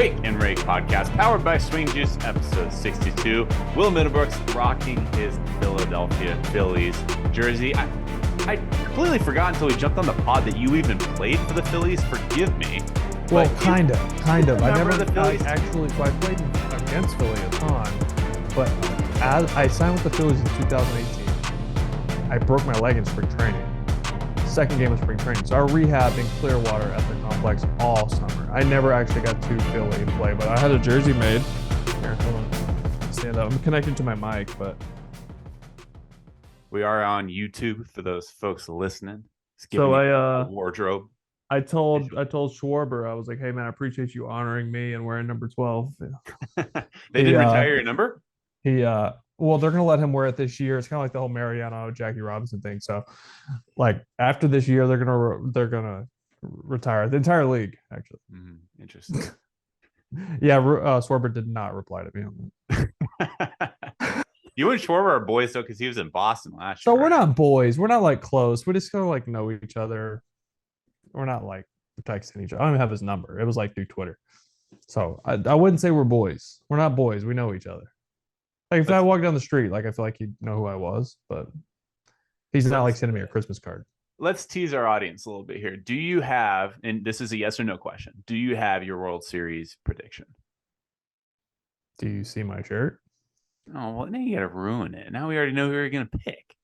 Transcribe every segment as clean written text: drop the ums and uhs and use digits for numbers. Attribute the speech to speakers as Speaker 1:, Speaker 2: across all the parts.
Speaker 1: Wake and Rake podcast, powered by Swing Juice, episode 62. Will Middlebrooks rocking his Philadelphia Phillies jersey. I completely forgot until we jumped on the pod that you even played for the Phillies. Forgive me.
Speaker 2: Well, kind of. I never
Speaker 1: the Phillies?
Speaker 2: actually. So I played against Philly a ton, but as I signed with the Phillies in 2018, I broke my leg in spring training. Second game of spring training. So I rehabbed in Clearwater at the complex all summer. I never actually got to Philly and play, but I had a jersey made. Here, hold on. Stand up. I'm connected to my mic, but
Speaker 1: We are on YouTube for those folks listening.
Speaker 2: so
Speaker 1: a wardrobe.
Speaker 2: I told Schwarber, I was like, hey man, I appreciate you honoring me and wearing number 12.
Speaker 1: They didn't retire your number?
Speaker 2: Well, they're gonna let him wear it this year. It's kind of like the whole Mariano Jackie Robinson thing. So, like after this year, they're gonna retire the entire league. Actually,
Speaker 1: Interesting.
Speaker 2: Yeah, Schwarber did not reply to me on that.
Speaker 1: You and Schwarber are boys though, because he was in Boston last
Speaker 2: So
Speaker 1: year.
Speaker 2: we're not boys. We're not like close. We just kind of like know each other. We're not like texting each other. I don't even have his number. It was like through Twitter. So I wouldn't say we're boys. We're not boys. We know each other. Like if I walk down the street, like I feel like he'd know who I was, but he's not like sending me a Christmas card.
Speaker 1: Let's tease our audience a little bit here. Do you have, and this is a yes or no question, do you have your World Series prediction?
Speaker 2: Do you see my shirt?
Speaker 1: Oh, well, now you got to ruin it. Now we already know who you're going to pick.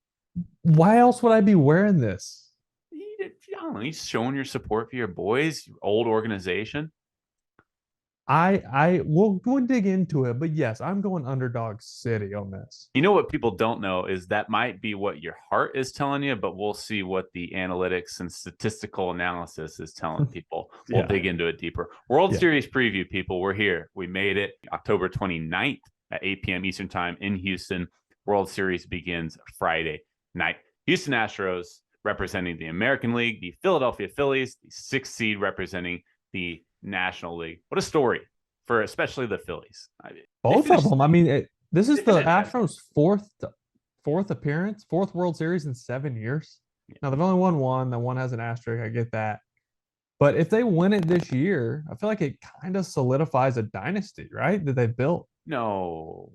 Speaker 2: Why else would I be wearing this?
Speaker 1: I don't know. You're showing your support for your boys, your old organization.
Speaker 2: We'll dig into it, but yes, I'm going underdog city on this.
Speaker 1: You know what people don't know is that might be what your heart is telling you, but we'll see what the analytics and statistical analysis is telling people. We'll dig into it deeper. World Series preview, people. We're here. We made it. October 29th at 8 p.m. Eastern time in Houston. World Series begins Friday night. Houston Astros representing the American League, the Philadelphia Phillies, the 6th seed representing the National League. What a story for especially the Phillies.
Speaker 2: Both of them. I mean, this is the Astros' fourth appearance, fourth World Series in 7 years. Yeah. Now they've only won one. The one has an asterisk. I get that. But if they win it this year, I feel like it kind of solidifies a dynasty, right? That they built.
Speaker 1: No.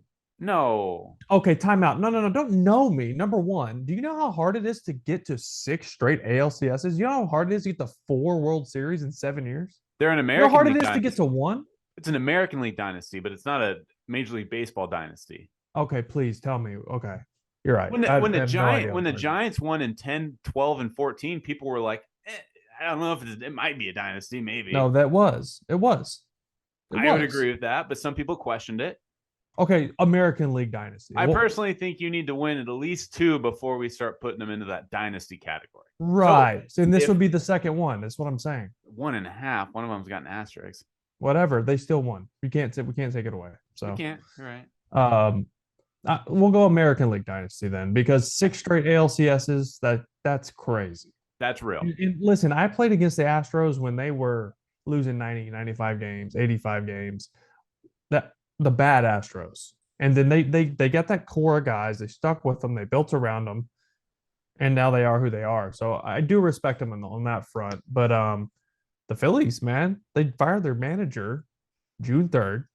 Speaker 2: Okay, timeout. No. Don't know me. Number one, do you know how hard it is to get to 6 straight ALCSs? You know how hard it is to get to 4 World Series in 7 years?
Speaker 1: They're an American.
Speaker 2: You know how hard
Speaker 1: League
Speaker 2: it is
Speaker 1: dynasty.
Speaker 2: to get to 1?
Speaker 1: It's an American League dynasty, but it's not a Major League Baseball dynasty.
Speaker 2: Okay, please tell me. Okay, you're right.
Speaker 1: When the Giants won in 10, 12, and 14, people were like, I don't know if it might be a dynasty, maybe.
Speaker 2: No, it was.
Speaker 1: I would agree with that, but some people questioned it.
Speaker 2: Okay, American League dynasty.
Speaker 1: I personally think you need to win at least 2 before we start putting them into that dynasty category.
Speaker 2: Right. So, and this would be the second one. That's what I'm saying.
Speaker 1: 1.5. One of them's got an asterisk.
Speaker 2: Whatever. They still won. We can't take it away. So
Speaker 1: we can't. All right.
Speaker 2: We'll go American League dynasty then, because 6 straight ALCSs, that's crazy.
Speaker 1: That's real.
Speaker 2: And listen, I played against the Astros when they were losing 90, 95 games, 85 games. The bad Astros. And then they got that core of guys. They stuck with them. They built around them. And now they are who they are. So I do respect them on that front. But the Phillies, man, they fired their manager June 3rd.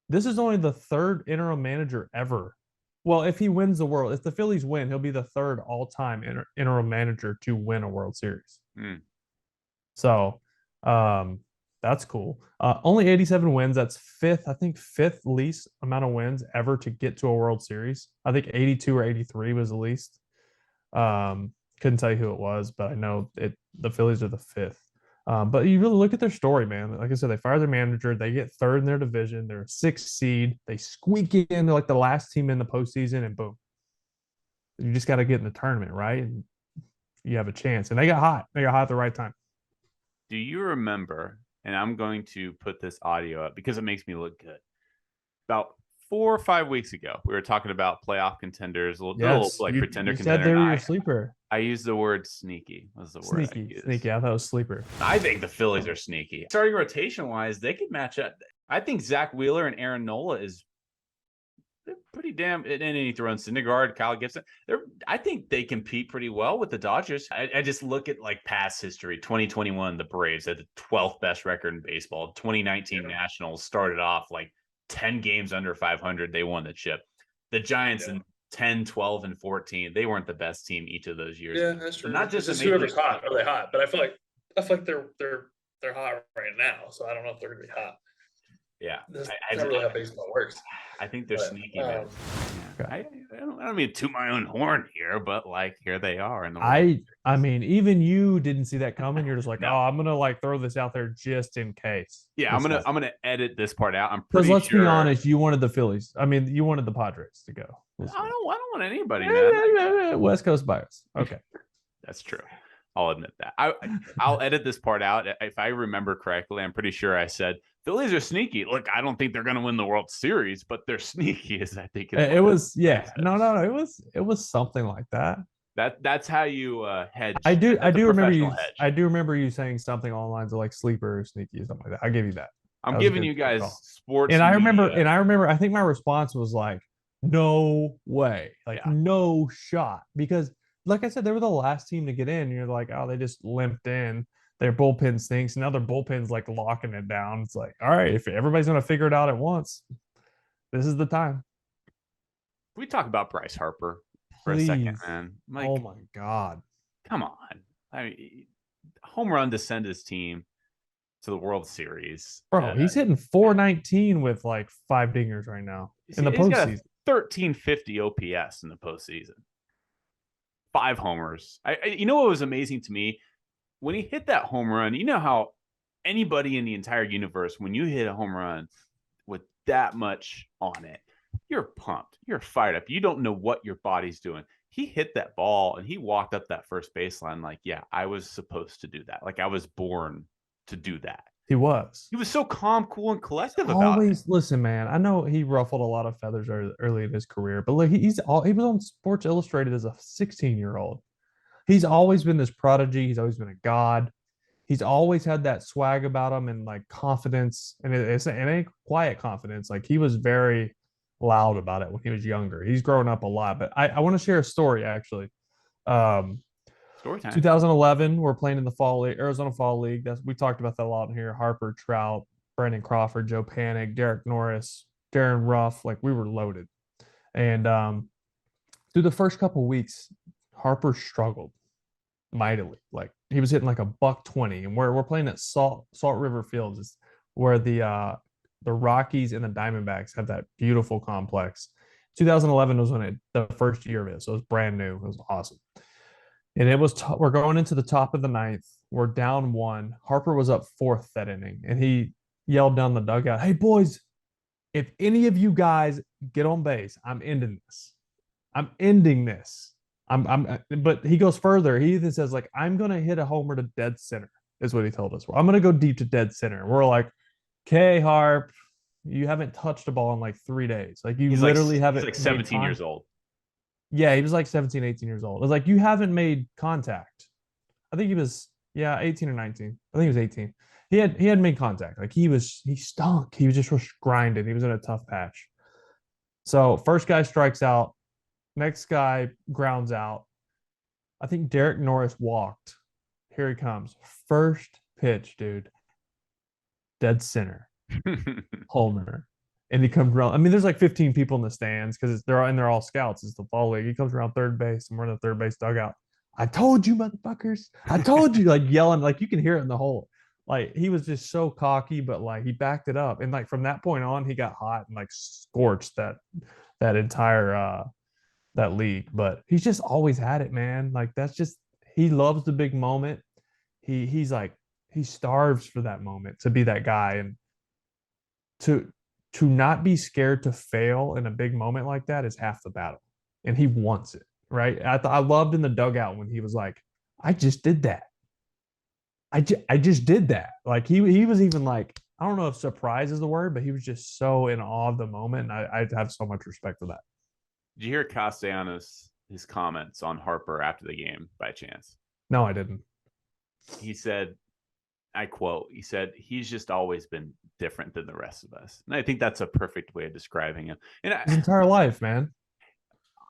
Speaker 2: This is only the 3rd interim manager ever. Well, if he wins the World, if the Phillies win, he'll be the 3rd all-time interim manager to win a World Series. So that's cool. Only 87 wins. That's fifth least amount of wins ever to get to a World Series. I think 82 or 83 was the least. Couldn't tell you who it was, but I know the Phillies are the 5th. But you really look at their story, man. Like I said, they fire their manager. They get 3rd in their division. They're a 6th seed. They squeak in. They're like the last team in the postseason, and boom. You just got to get in the tournament, right? And you have a chance. And they got hot. They got hot at the right time.
Speaker 1: Do you remember, and I'm going to put this audio up because it makes me look good, about 4 or 5 weeks ago, we were talking about playoff contenders, little pretender contender.
Speaker 2: Said they were your sleeper.
Speaker 1: I used the word sneaky. Was the word
Speaker 2: sneaky? I thought it was sleeper.
Speaker 1: I think the Phillies are sneaky. Starting rotation wise, they could match up. I think Zach Wheeler and Aaron Nola is they're pretty damn. And then he throws in Syndergaard, Kyle Gibson. I think they compete pretty well with the Dodgers. I just look at like past history. 2021, the Braves had the 12th best record in baseball. 2019 Nationals started off like 10 games under 500. They won the chip. The Giants in 10, 12, and 14. They weren't the best team each of those years.
Speaker 3: Yeah, that's true.
Speaker 1: So not just
Speaker 3: whoever's hot, are they hot? But I feel like they're hot right now. So I don't know if they're gonna be hot.
Speaker 1: Yeah,
Speaker 3: that's not really how baseball works.
Speaker 1: I think they're sneaky, man. I don't mean to toot my own horn here, but like here they are in the world.
Speaker 2: I mean, even you didn't see that coming. You're just like, no. Oh, I'm gonna like throw this out there just in case.
Speaker 1: Yeah, I'm gonna edit this part out. I'm
Speaker 2: pretty let's be honest, you wanted the Phillies. I mean, you wanted the Padres to go.
Speaker 1: I don't want anybody, man.
Speaker 2: West Coast bias. Okay,
Speaker 1: that's true. I'll admit that. I'll edit this part out. If I remember correctly, I'm pretty sure I said Phillies are sneaky. Look, I don't think they're going to win the World Series, but they're sneaky. As I think
Speaker 2: it was. Yeah, no. It was something like that.
Speaker 1: That's how you hedge.
Speaker 2: I do remember you. Hedge. I do remember you saying something along the lines of like sleeper or sneaky or something like that. I give you that.
Speaker 1: I'm giving you guys sports.
Speaker 2: And I remember. I think my response was like, "No way!" Like no shot because. Like I said, they were the last team to get in. You're like, oh, they just limped in. Their bullpen stinks. Now their bullpen's like locking it down. It's like, all right, if everybody's going to figure it out at once, this is the time.
Speaker 1: We talk about Bryce Harper for a second, man.
Speaker 2: Like, oh my God.
Speaker 1: Come on. I mean, home run to send his team to the World Series.
Speaker 2: Bro, he's hitting 419 with like 5 dingers right now in the postseason.
Speaker 1: 1350 OPS in the postseason. 5 homers. You know what was amazing to me? When he hit that home run, you know how anybody in the entire universe, when you hit a home run with that much on it, you're pumped. You're fired up. You don't know what your body's doing. He hit that ball and he walked up that first baseline like, yeah, I was supposed to do that. Like I was born to do that.
Speaker 2: He was.
Speaker 1: He was so calm, cool, and collective about it.
Speaker 2: Listen, man. I know he ruffled a lot of feathers early in his career, but like he was on Sports Illustrated as a 16-year-old. He's always been this prodigy. He's always been a god. He's always had that swag about him and like confidence, and it ain't quiet confidence. Like he was very loud about it when he was younger. He's grown up a lot, but I want to share a story actually.
Speaker 1: Story time.
Speaker 2: 2011, we're playing in the Fall League, Arizona Fall League. We talked about that a lot in here. Harper, Trout, Brandon Crawford, Joe Panic, Derek Norris, Darren Ruff. Like we were loaded. And through the first couple of weeks, Harper struggled mightily. Like he was hitting like $120, and we're playing at Salt River Fields, is where the Rockies and the Diamondbacks have that beautiful complex. 2011 was when the first year of it, so it was brand new. It was awesome. And it was we're going into the top of the 9th. We're down 1. Harper was up 4th that inning, and he yelled down the dugout, "Hey boys, if any of you guys get on base, I'm ending this. I'm ending this." But he goes further. He even says like, "I'm gonna hit a homer to dead center," is what he told us. I'm gonna go deep to dead center. We're like, "Okay, Harp, you haven't touched a ball in like 3 days. Like you literally haven't."
Speaker 1: He's like 17 years old.
Speaker 2: Yeah, he was like 17, 18 years old. It was like, you haven't made contact. I think he was, 18 or 19. I think he was 18. He hadn't made contact. Like he stunk. He was just grinding. He was in a tough patch. So first guy strikes out. Next guy grounds out. I think Derek Norris walked. Here he comes. First pitch, dude. Dead center. Homer. And he comes around. I mean, there's like 15 people in the stands because they're all scouts. It's the Fall League. He comes around third base, and we're in the third base dugout. "I told you, motherfuckers! I told you!" Like yelling, like you can hear it in the whole. Like he was just so cocky, but like he backed it up, and like from that point on, he got hot and like scorched that entire that league. But he's just always had it, man. Like that's just he loves the big moment. He's like he starves for that moment to be that guy and to not be scared to fail in a big moment like that is half the battle. And he wants it, right? I loved in the dugout when he was like, "I just did that. I just did that." Like he was even like, I don't know if surprise is the word, but he was just so in awe of the moment. And I have so much respect for that.
Speaker 1: Did you hear Castellanos, his comments on Harper after the game by chance?
Speaker 2: No, I didn't.
Speaker 1: He said, I quote, he said, he's just always been different than the rest of us. And I think that's a perfect way of describing him. And
Speaker 2: His entire life, man.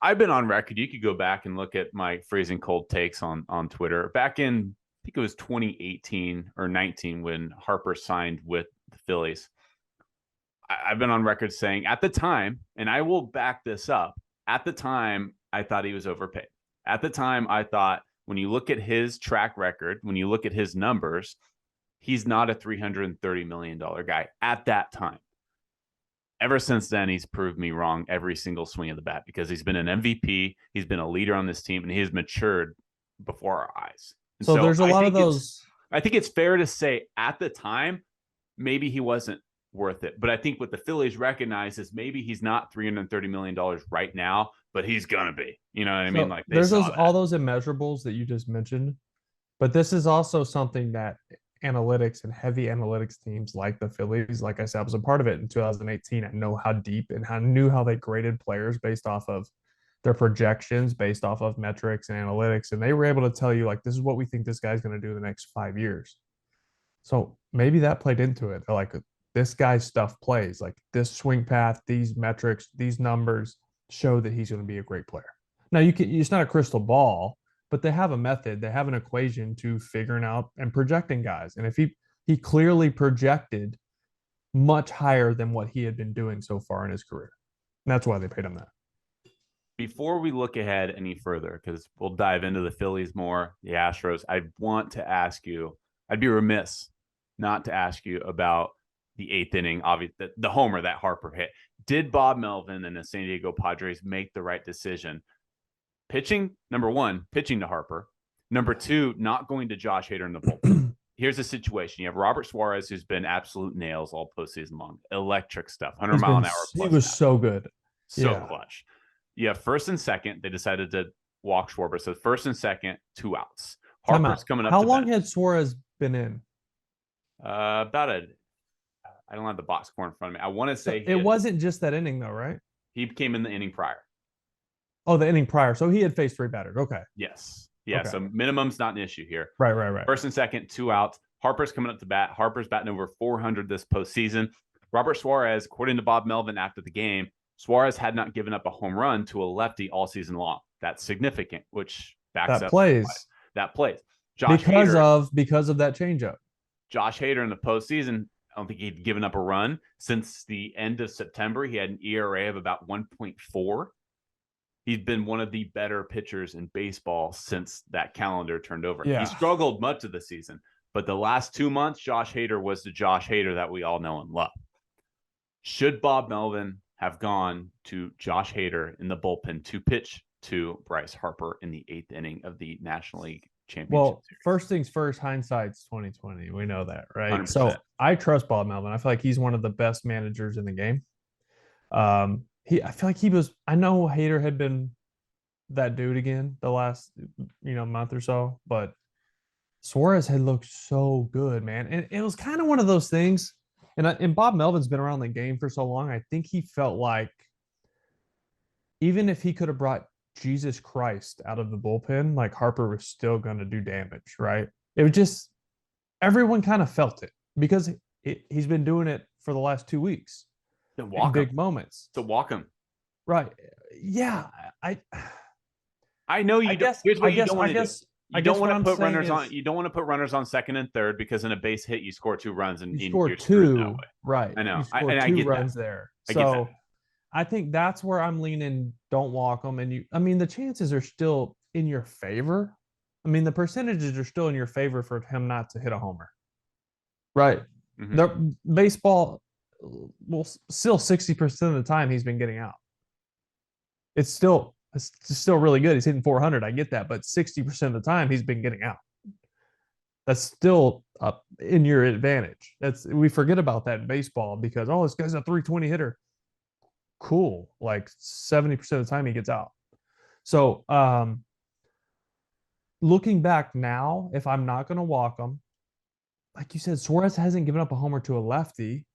Speaker 1: I've been on record. You could go back and look at my freezing cold takes on Twitter. Back in, I think it was 2018 or 19 when Harper signed with the Phillies. I've been on record saying at the time, and I will back this up, at the time, I thought he was overpaid. At the time, I thought when you look at his track record, when you look at his numbers, he's not a $330 million guy at that time. Ever since then, he's proved me wrong every single swing of the bat because he's been an MVP, he's been a leader on this team, and he has matured before our eyes.
Speaker 2: So there's a lot of those.
Speaker 1: I think it's fair to say at the time, maybe he wasn't worth it. But I think what the Phillies recognize is maybe he's not $330 million right now, but he's going to be. You know what I mean? Like
Speaker 2: there's all those immeasurables that you just mentioned. But this is also something that analytics and heavy analytics teams like the Phillies, like I said, I was a part of it in 2018. I know how deep and knew how they graded players based off of their projections, based off of metrics and analytics. And they were able to tell you, like, this is what we think this guy's going to do the next 5 years. So maybe that played into it. They're like, this guy's stuff plays. Like this swing path, these metrics, these numbers show that he's going to be a great player. Now, it's not a crystal ball, but they have a method, they have an equation to figuring out and projecting guys. And if he clearly projected much higher than what he had been doing so far in his career. And that's why they paid him that.
Speaker 1: Before we look ahead any further, because we'll dive into the Phillies more, the Astros, I want to ask you, I'd be remiss not to ask you about the eighth inning, obviously the homer that Harper hit. Did Bob Melvin and the San Diego Padres make the right decision? Pitching, number one, pitching to Harper. Number two, not going to Josh Hader in the bullpen. Here's the situation. You have Robert Suarez, who's been absolute nails all postseason long. Electric stuff, 100-mile-an-hour plus.
Speaker 2: He was so good.
Speaker 1: So clutch. You have first and second. They decided to walk Schwarber. So first and second, 2 outs. Harper's coming up.
Speaker 2: How long had Suarez been in?
Speaker 1: I don't have the box score in front of me. I want to say
Speaker 2: it wasn't just that inning, though, right?
Speaker 1: He came in the inning prior.
Speaker 2: Oh, the inning prior. So he had faced 3 batters. Okay.
Speaker 1: Yes. Yeah.
Speaker 2: Okay.
Speaker 1: So minimum's not an issue here.
Speaker 2: Right.
Speaker 1: First and second, 2 outs. Harper's coming up to bat. Harper's batting over 400 this postseason. Robert Suarez, according to Bob Melvin after the game, Suarez had not given up a home run to a lefty all season long. That's significant, which backs
Speaker 2: that
Speaker 1: up
Speaker 2: plays.
Speaker 1: That plays.
Speaker 2: Because of that changeup.
Speaker 1: Josh Hader in the postseason, I don't think he'd given up a run since the end of September. He had an ERA of about 1.4. He's been one of the better pitchers in baseball since that calendar turned over.
Speaker 2: Yeah.
Speaker 1: He struggled much of the season, but the last 2 months, Josh Hader was the Josh Hader that we all know and love. Should Bob Melvin have gone to Josh Hader in the bullpen to pitch to Bryce Harper in the 8th inning of the National League Championship Series?
Speaker 2: First things first, hindsight's 2020. We know that, right?
Speaker 1: 100%.
Speaker 2: So I trust Bob Melvin. I feel like he's one of the best managers in the game. I feel like he was. I know Hader had been that dude again the last month or so, but Suarez had looked so good, man. And it was kind of one of those things. And Bob Melvin's been around the game for so long. I think he felt like even if he could have brought Jesus Christ out of the bullpen, like Harper was still going to do damage, right? It was just everyone kind of felt it because he's been doing it for the last 2 weeks. In big moments.
Speaker 1: To walk him.
Speaker 2: Right. Yeah.
Speaker 1: I know you. Here's what you don't want to do. You don't want to put runners on. You don't want to put runners on second and third because in a base hit you score 2 runs and
Speaker 2: you score
Speaker 1: you're
Speaker 2: 2. That way. Right.
Speaker 1: I know.
Speaker 2: You score
Speaker 1: I
Speaker 2: 2
Speaker 1: get
Speaker 2: runs
Speaker 1: that.
Speaker 2: there.
Speaker 1: I get that.
Speaker 2: I think that's where I'm leaning. Don't walk them, the chances are still in your favor. The percentages are still in your favor for him not to hit a homer. Right.
Speaker 1: Mm-hmm.
Speaker 2: The baseball. Well, still 60% of the time he's been getting out. It's still really good. He's hitting 400. I get that, but 60% of the time he's been getting out. That's still up in your advantage. We forget about that in baseball because this guy's a 320 hitter. Cool. Like 70% of the time he gets out. So looking back now, if I'm not going to walk him, like you said, Suarez hasn't given up a homer to a lefty,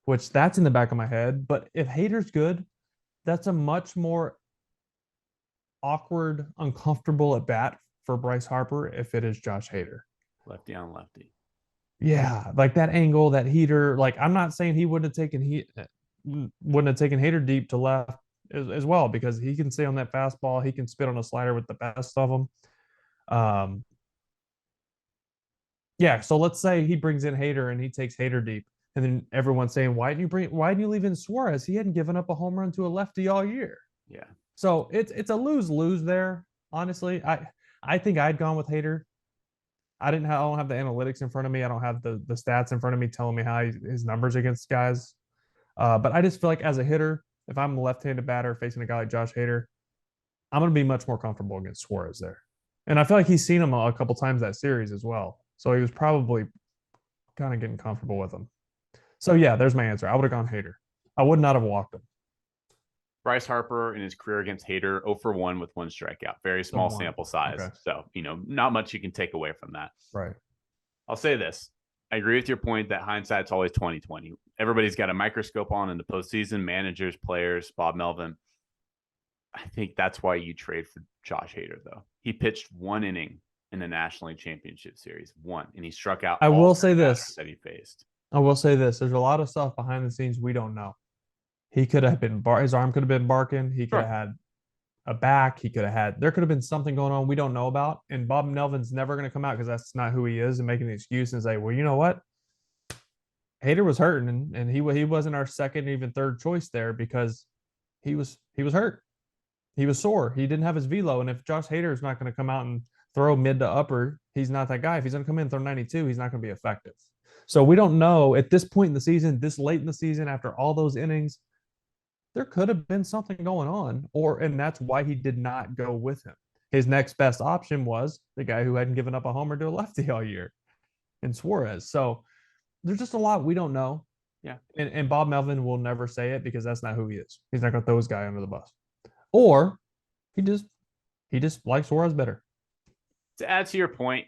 Speaker 2: which that's in the back of my head. But if Hader's good, that's a much more awkward, uncomfortable at bat for Bryce Harper if it is Josh Hader.
Speaker 1: Lefty on lefty.
Speaker 2: Yeah, like that angle, that heater. Like I'm not saying he wouldn't have taken Hater deep to left as well, because he can stay on that fastball. He can spit on a slider with the best of them. Um, yeah. So let's say he brings in Hater and he takes Hater deep, and then everyone's saying, why didn't you leave in Suarez? He hadn't given up a home run to a lefty all year.
Speaker 1: Yeah.
Speaker 2: So it's a lose-lose there. Honestly, I think I'd gone with Hater. I don't have the analytics in front of me. I don't have the stats in front of me telling me how his numbers against guys. But I just feel like as a hitter, if I'm a left-handed batter facing a guy like Josh Hader, I'm going to be much more comfortable against Suarez there. And I feel like he's seen him a couple times that series as well. So he was probably kind of getting comfortable with him. So yeah, there's my answer. I would have gone Hader. I would not have walked him.
Speaker 1: Bryce Harper in his career against Hader, 0 for 1 with 1 strikeout. Very small sample size. Okay. So, not much you can take away from that.
Speaker 2: Right.
Speaker 1: I'll say this. I agree with your point that hindsight's always 20/20. Everybody's got a microscope on in the postseason, managers, players, Bob Melvin. I think that's why you trade for Josh Hader, though. He pitched 1 inning in the National League Championship Series, 1, and he struck out.
Speaker 2: I will say this
Speaker 1: that he faced.
Speaker 2: I will say this. There's a lot of stuff behind the scenes we don't know. He could have been his arm could have been barking. He could have had a back. There could have been something going on we don't know about. And Bob Melvin's never going to come out, because that's not who he is, and make an excuse and say, well, you know what? Hader was hurting, and he wasn't our second, even third choice there, because he was hurt. He was sore. He didn't have his velo. And if Josh Hader is not going to come out and throw mid to upper, he's not that guy. If he's going to come in and throw 92, he's not going to be effective. So we don't know at this point in the season, this late in the season, after all those innings, there could have been something going on, and that's why he did not go with him. His next best option was the guy who hadn't given up a homer to a lefty all year, in Suarez. So there's just a lot we don't know.
Speaker 1: Yeah.
Speaker 2: And Bob Melvin will never say it, because that's not who he is. He's not going to throw his guy under the bus. Or he just likes Suarez better.
Speaker 1: To add to your point,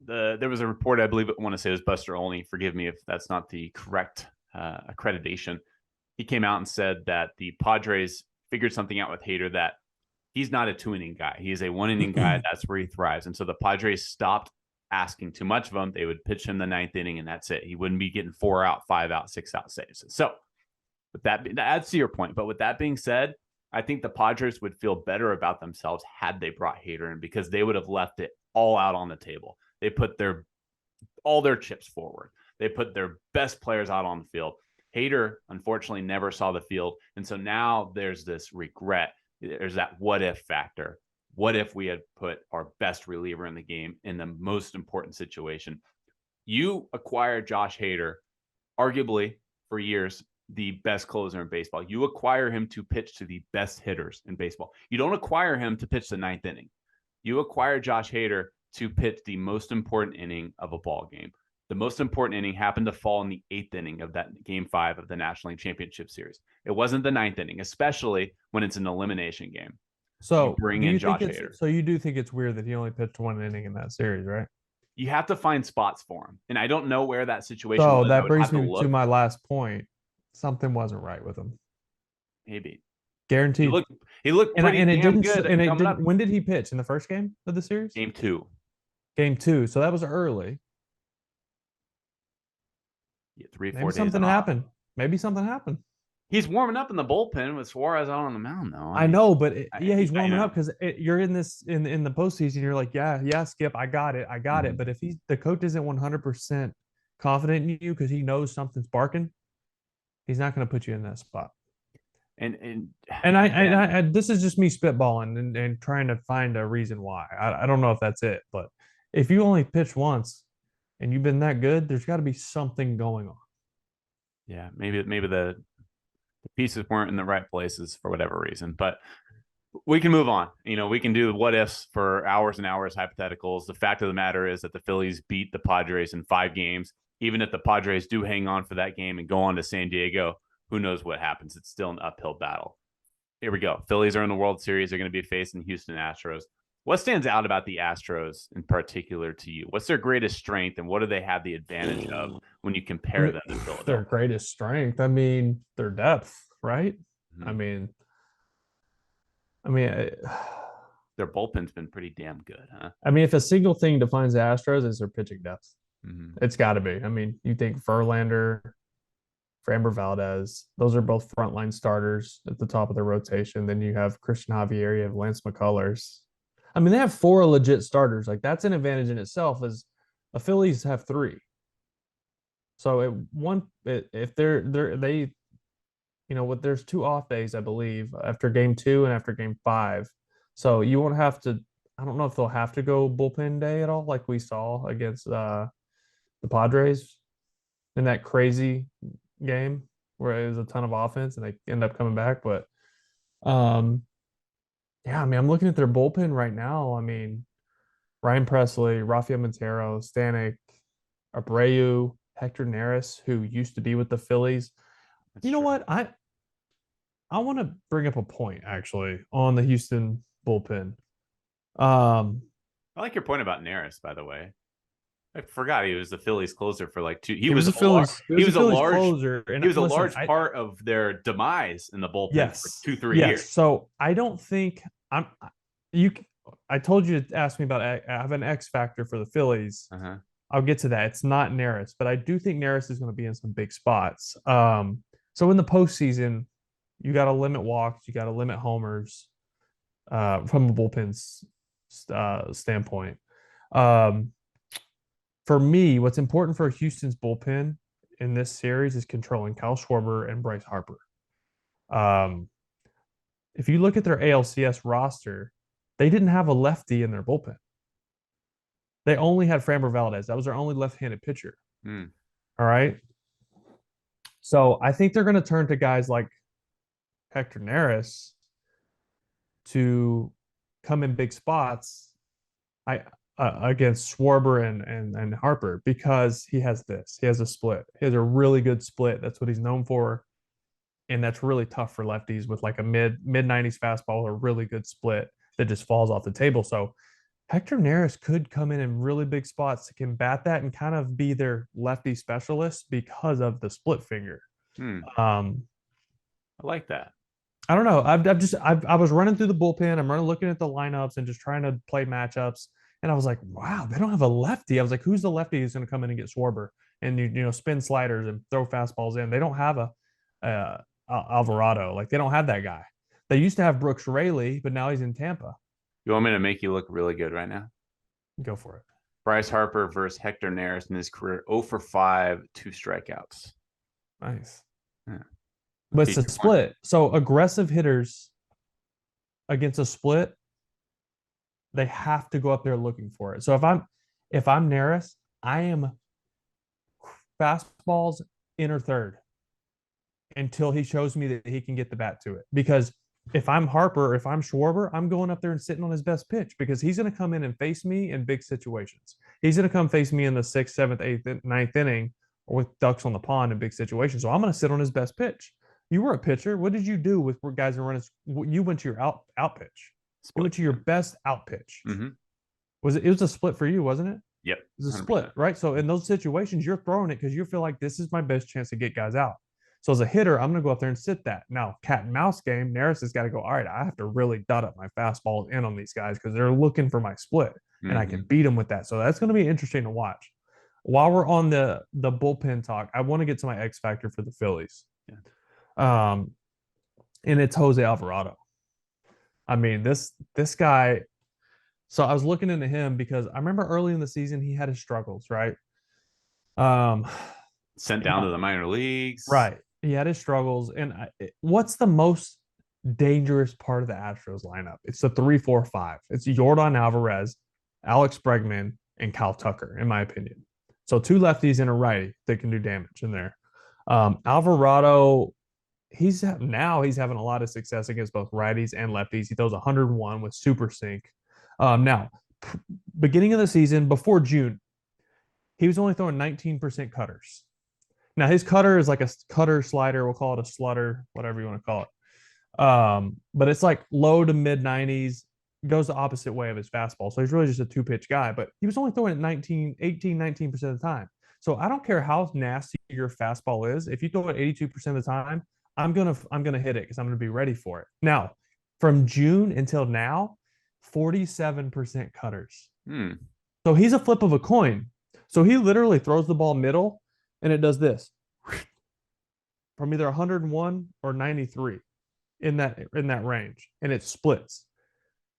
Speaker 1: there was a report, I believe, I want to say it was Buster Olney. Forgive me if that's not the correct accreditation. He came out and said that the Padres figured something out with Hader, that he's not a 2-inning guy. He is a 1-inning guy. That's where he thrives. And so the Padres stopped asking too much of him. They would pitch him the 9th inning, and that's it. He wouldn't be getting 4 out, 5 out, 6 out saves. So with that adds to your point. But with that being said, I think the Padres would feel better about themselves had they brought Hader in, because they would have left it all out on the table. They put all their chips forward. They put their best players out on the field. Hader, unfortunately, never saw the field. And so now there's this regret. There's that what if factor. What if we had put our best reliever in the game in the most important situation? You acquire Josh Hader, arguably for years, the best closer in baseball. You acquire him to pitch to the best hitters in baseball. You don't acquire him to pitch the 9th inning. You acquire Josh Hader to pitch the most important inning of a ball game. The most important inning happened to fall in the 8th inning of that Game 5 of the National League Championship Series. It wasn't the 9th inning, especially when it's an elimination game.
Speaker 2: So
Speaker 1: you bring in Josh Hader.
Speaker 2: So you do think it's weird that he only pitched 1 inning in that series, right?
Speaker 1: You have to find spots for him. And I don't know where that situation
Speaker 2: was.
Speaker 1: So
Speaker 2: that brings me to my last point. Something wasn't right with him.
Speaker 1: Maybe.
Speaker 2: Guaranteed.
Speaker 1: He looked pretty damn good.
Speaker 2: And it didn't, when did he pitch? In the first game of the series?
Speaker 1: Game 2.
Speaker 2: Game 2. So that was early.
Speaker 1: Yeah, 3-4 days.
Speaker 2: Maybe something happened. Maybe something happened.
Speaker 1: He's warming up in the bullpen with Suarez out on the mound, though.
Speaker 2: I know, but he's warming up because you're in this in the postseason. You're like, yeah, Skip, I got it. But if the coach isn't 100% confident in you because he knows something's barking, he's not going to put you in that spot. And I this is just me spitballing and trying to find a reason why. I don't know if that's it, but if you only pitch once and you've been that good, there's got to be something going on.
Speaker 1: Yeah, maybe the pieces weren't in the right places for whatever reason, but we can move on. We can do what ifs for hours and hours, hypotheticals. The fact of the matter is that the Phillies beat the Padres in 5 games. Even if the Padres do hang on for that game and go on to San Diego, who knows what happens? It's still an uphill battle. Here we go. Phillies are in the World Series. They're going to be facing Houston Astros. What stands out about the Astros in particular to you? What's their greatest strength, and what do they have the advantage of when you compare them to Philadelphia?
Speaker 2: Their greatest strength, their depth, right? Mm-hmm.
Speaker 1: Their bullpen's been pretty damn good, huh?
Speaker 2: If a single thing defines the Astros, is their pitching depth. It's got to be. I mean, you think Verlander, Framber Valdez, those are both frontline starters at the top of the rotation. Then you have Christian Javier, you have Lance McCullers. I mean, they have 4 legit starters. Like that's an advantage in itself. As the Phillies have 3. So if they there's 2 off days, I believe, after game 2 and after game 5. So you won't have to. I don't know if they'll have to go bullpen day at all, like we saw against the Padres in that crazy game where it was a ton of offense and they end up coming back. But yeah, I mean, I'm looking at their bullpen right now. I mean, Ryan Presley, Rafael Montero, Stanek, Abreu, Hector Neris, who used to be with the Phillies. That's true. What? I want to bring up a point actually on the Houston bullpen.
Speaker 1: I like your point about Neris, by the way. I forgot he was the Phillies closer for like 2. He was a large part of their demise in the bullpen for 2-3 years.
Speaker 2: So I don't think I told you to ask me about. I have an X factor for the Phillies. I'll get to that. It's not Neris, but I do think Neris is going to be in some big spots. So in the postseason, you got to limit walks, you got to limit homers from a bullpen's standpoint. For me, what's important for Houston's bullpen in this series is controlling Kyle Schwarber and Bryce Harper. If you look at their ALCS roster, they didn't have a lefty in their bullpen. They only had Framber Valdez. That was their only left-handed pitcher. All right. So I think they're going to turn to guys like Hector Neris to come in big spots against Schwarber and Harper, because he has this. He has a split. He has a really good split. That's what he's known for. And that's really tough for lefties with like a mid-90s fastball or a really good split that just falls off the table. So Hector Neris could come in really big spots to combat that and kind of be their lefty specialist because of the split finger.
Speaker 1: I like that.
Speaker 2: I don't know. I was running through the bullpen. I'm looking at the lineups and just trying to play matchups. And I was like, wow, they don't have a lefty. I was like, who's the lefty who's going to come in and get Schwarber and spin sliders and throw fastballs in? They don't have a Alvarado. Like they don't have that guy. They used to have Brooks Raley, but now he's in Tampa.
Speaker 1: You want me to make you look really good right now?
Speaker 2: Go for it.
Speaker 1: Bryce Harper versus Hector Neris in his career, 0 for 5, 2 strikeouts.
Speaker 2: Nice. Yeah. But it's a split. So aggressive hitters against a split, they have to go up there looking for it. So if I'm Neris, I am fastballs inner third until he shows me that he can get the bat to it. Because if I'm Harper, if I'm Schwarber, I'm going up there and sitting on his best pitch, because he's going to come in and face me in big situations. He's going to come face me in the 6th, 7th, 8th, 9th inning or with ducks on the pond in big situations. So I'm going to sit on his best pitch. You were a pitcher. What did you do with guys that run? You went to your out pitch. You went to your best out pitch.
Speaker 1: Mm-hmm.
Speaker 2: It was a split for you, wasn't it?
Speaker 1: Yep.
Speaker 2: It was a split, right? So in those situations, you're throwing it because you feel like this is my best chance to get guys out. So as a hitter, I'm going to go up there and sit that. Now, cat and mouse game, Neris has got to go, all right, I have to really dot up my fastballs in on these guys because they're looking for my split, and I can beat them with that. So that's going to be interesting to watch. While we're on the bullpen talk, I want to get to my X factor for the Phillies.
Speaker 1: Yeah.
Speaker 2: And it's Jose Alvarado. I mean, this guy. So I was looking into him because I remember early in the season he had his struggles, right?
Speaker 1: Sent down to the minor leagues,
Speaker 2: right? He had his struggles, and what's the most dangerous part of the Astros lineup? It's the 3-4-5. It's Yordan Alvarez, Alex Bregman, and Kyle Tucker, in my opinion. So 2 lefties and a righty that can do damage in there. Alvarado, he's having a lot of success against both righties and lefties. He throws 101 with super sync. Now, beginning of the season, before June, he was only throwing 19% cutters. Now, his cutter is like a cutter slider. We'll call it a slutter, whatever you want to call it. But it's like low to mid 90s, goes the opposite way of his fastball. So he's really just a 2-pitch guy, but he was only throwing it 19% of the time. So I don't care how nasty your fastball is. If you throw it 82% of the time, I'm gonna hit it because I'm gonna be ready for it. Now, from June until now, 47% cutters. So he's a flip of a coin. So he literally throws the ball middle, and it does this from either 101 or 93 in that range, and it splits.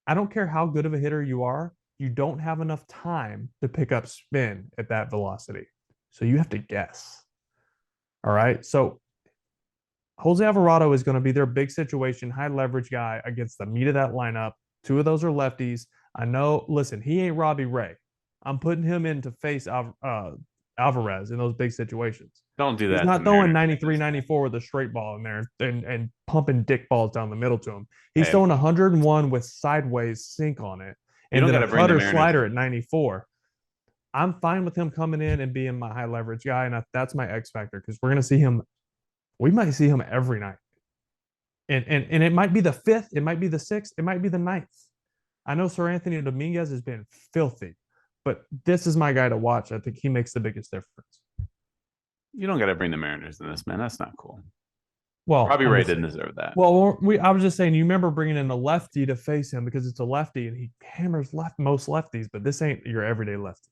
Speaker 2: I don't care how good of a hitter you are, you don't have enough time to pick up spin at that velocity. So you have to guess. All right. So Jose Alvarado is going to be their big situation, high leverage guy against the meat of that lineup. Two of those are lefties. I know, listen, he ain't Robbie Ray. I'm putting him in to face Alvarez in those big situations.
Speaker 1: Don't do that.
Speaker 2: He's not throwing 93, 94 with a straight ball in there and pumping dick balls down the middle to him. He's throwing 101 with sideways sink on it. And then a cutter slider at 94. I'm fine with him coming in and being my high leverage guy. And that's my X factor because we're going to see him. We might see him every night. And it might be the 5th. It might be the 6th. It might be the 9th. I know Sir Anthony Dominguez has been filthy, but this is my guy to watch. I think he makes the biggest difference.
Speaker 1: You don't got to bring the Mariners in this, man. That's not cool.
Speaker 2: Well,
Speaker 1: Robbie Ray didn't deserve that.
Speaker 2: Well, I was just saying, you remember bringing in a lefty to face him because it's a lefty and he hammers most lefties, but this ain't your everyday lefty.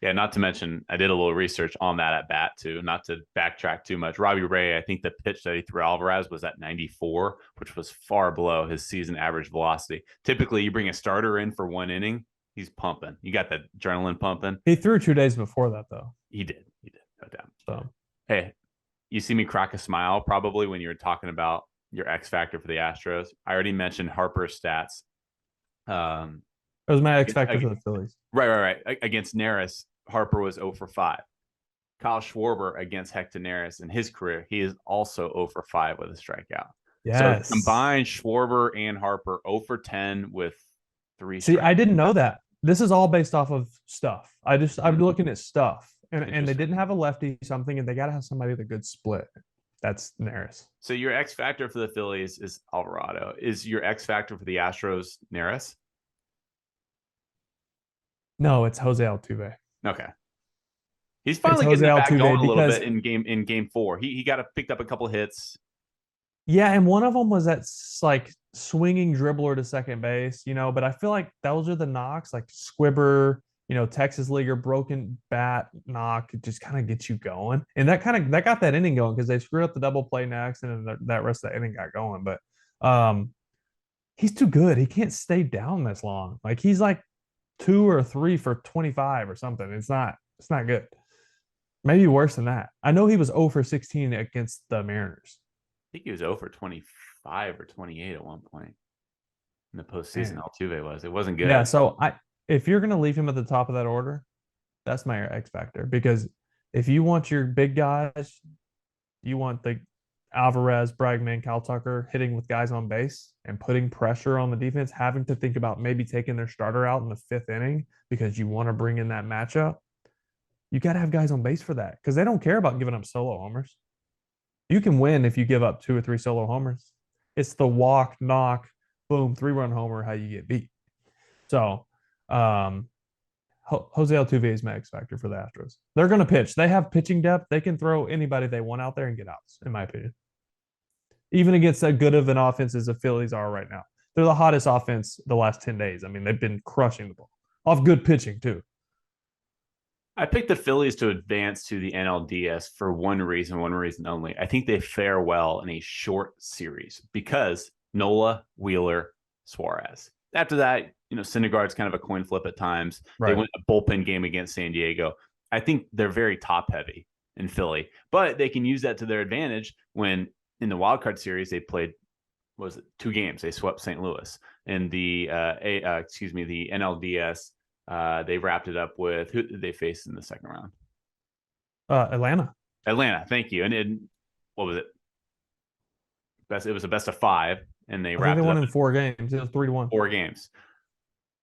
Speaker 1: Yeah, not to mention, I did a little research on that at bat too, not to backtrack too much. Robbie Ray, I think the pitch that he threw Alvarez was at 94, which was far below his season average velocity. Typically, you bring a starter in for 1 inning, he's pumping. You got that adrenaline pumping.
Speaker 2: He threw 2 days before that, though.
Speaker 1: He did, no doubt.
Speaker 2: So,
Speaker 1: hey, you see me crack a smile probably when you were talking about your X factor for the Astros. I already mentioned Harper's stats.
Speaker 2: It was my X factor for the Phillies.
Speaker 1: Right. Against Neris, Harper was 0 for 5. Kyle Schwarber against Hector Neris in his career, he is also 0 for 5 with a strikeout.
Speaker 2: Yes.
Speaker 1: So combined, Schwarber and Harper 0 for 10 with 3 strikeouts.
Speaker 2: See, I didn't know that. This is all based off of stuff. I'm looking at stuff. And they didn't have a lefty, so I'm thinking they got to have somebody with a good split. That's Neris.
Speaker 1: So your X factor for the Phillies is Alvarado. Is your X factor for the Astros Neris?
Speaker 2: No, it's Jose Altuve.
Speaker 1: Okay. He's finally getting back going a little bit in game 4. He got picked up a couple hits.
Speaker 2: Yeah, and one of them was that like swinging dribbler to second base, but I feel like those are the knocks, like Squibber, Texas Leaguer, broken bat knock, it just kind of gets you going. And that got that inning going because they screwed up the double play next, and then that rest of the inning got going. But he's too good. He can't stay down this long. Like he's like 2 or 3 for 25 or something. It's not good. Maybe worse than that. I know he was 0 for 16 against the Mariners.
Speaker 1: I think he was 0 for 25 or 28 at one point in the postseason. Altuve was. It wasn't good.
Speaker 2: Yeah, so if you're going to leave him at the top of that order, that's my X factor. Because if you want your big guys, you want the Alvarez, Bregman, Kyle Tucker hitting with guys on base and putting pressure on the defense, having to think about maybe taking their starter out in the 5th inning because you want to bring in that matchup. You got to have guys on base for that because they don't care about giving up solo homers. You can win if you give up 2 or 3 solo homers. It's the walk, knock, boom, 3-run homer, how you get beat. So, Jose Altuve is my X factor for the Astros. They're going to pitch. They have pitching depth. They can throw anybody they want out there and get outs, in my opinion. Even against that good of an offense as the Phillies are right now. They're the hottest offense the last 10 days. I mean, they've been crushing the ball off good pitching, too.
Speaker 1: I picked the Phillies to advance to the NLDS for one reason only. I think they fare well in a short series because Nola, Wheeler, Suarez. After that, Syndergaard's kind of a coin flip at times. Right. They went a bullpen game against San Diego. I think they're very top heavy in Philly, but they can use that to their advantage when in the wild card series they played, 2 games? They swept St. Louis. In the the NLDS. They wrapped it up with who did they face in the second round?
Speaker 2: Atlanta.
Speaker 1: Thank you. And what was it? It was a best of 5, and they wrapped it up.
Speaker 2: They won in 4 games. It was 3-1.
Speaker 1: 4 games.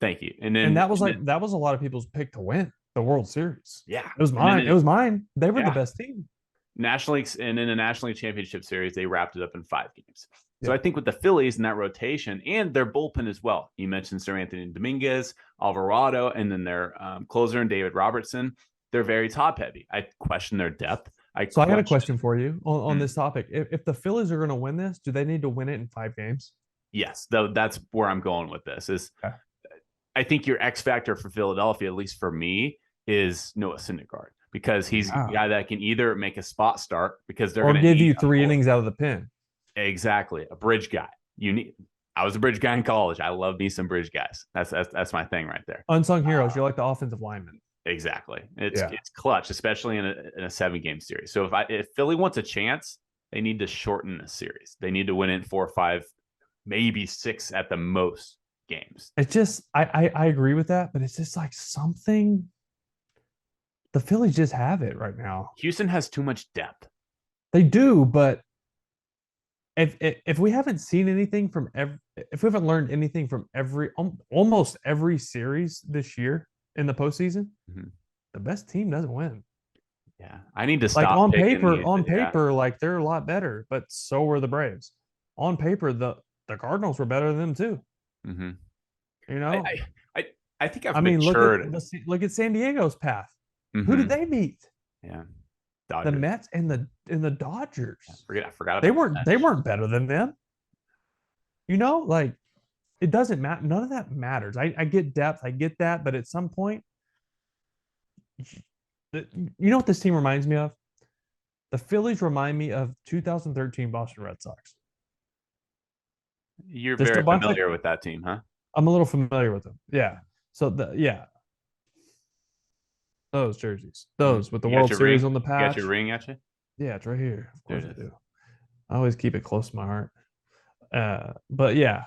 Speaker 1: Thank you. And
Speaker 2: that was that was a lot of people's pick to win the World Series.
Speaker 1: Yeah,
Speaker 2: it was mine. It was mine. They were the best team.
Speaker 1: National League, and in the National League Championship Series, they wrapped it up in 5 games. So I think with the Phillies and that rotation and their bullpen as well, you mentioned Sir Anthony Dominguez, Alvarado, and then their closer and David Robertson, they're very top heavy. I question their depth. I got
Speaker 2: a question for you on this topic. If the Phillies are going to win this, do they need to win it in 5 games?
Speaker 1: Yes, though that's where I'm going with this. I think your X factor for Philadelphia, at least for me, is Noah Syndergaard, because he's a guy that can either make a spot start because they're
Speaker 2: or
Speaker 1: going to
Speaker 2: give you 3 innings out of the pen.
Speaker 1: Exactly, a bridge guy. I was a bridge guy in college. I love me some bridge guys. That's my thing right there.
Speaker 2: Unsung heroes. You're like the offensive lineman.
Speaker 1: Exactly. It's clutch, especially in a 7-game series. So if Philly wants a chance, they need to shorten the series. They need to win in 4 or 5, maybe 6 at the most games.
Speaker 2: It's just I agree with that, but it's just like something. The Phillies just have it right now.
Speaker 1: Houston has too much depth.
Speaker 2: They do, but if we haven't seen anything from if we haven't learned anything from almost every series this year in the postseason, the best team doesn't win.
Speaker 1: Yeah, I need to stop.
Speaker 2: Like on paper, like they're a lot better, but so were the Braves. On paper, the Cardinals were better than them too.
Speaker 1: Mm-hmm.
Speaker 2: You know,
Speaker 1: I think I've matured.
Speaker 2: Look at San Diego's path. Who did they meet?
Speaker 1: Yeah,
Speaker 2: Dodgers. The Mets and the Dodgers.
Speaker 1: I forgot.
Speaker 2: They weren't better than them. You know, like it doesn't matter. None of that matters. I get depth. I get that, but at some point, you know what this team reminds me of? The Phillies remind me of 2013 Boston Red Sox.
Speaker 1: You're very familiar with that team, huh?
Speaker 2: I'm a little familiar with them. Yeah. So those jerseys, those with the World Series on the patch.
Speaker 1: You got your ring at you?
Speaker 2: Yeah, it's right here. Of course I do. I always keep it close to my heart. But yeah,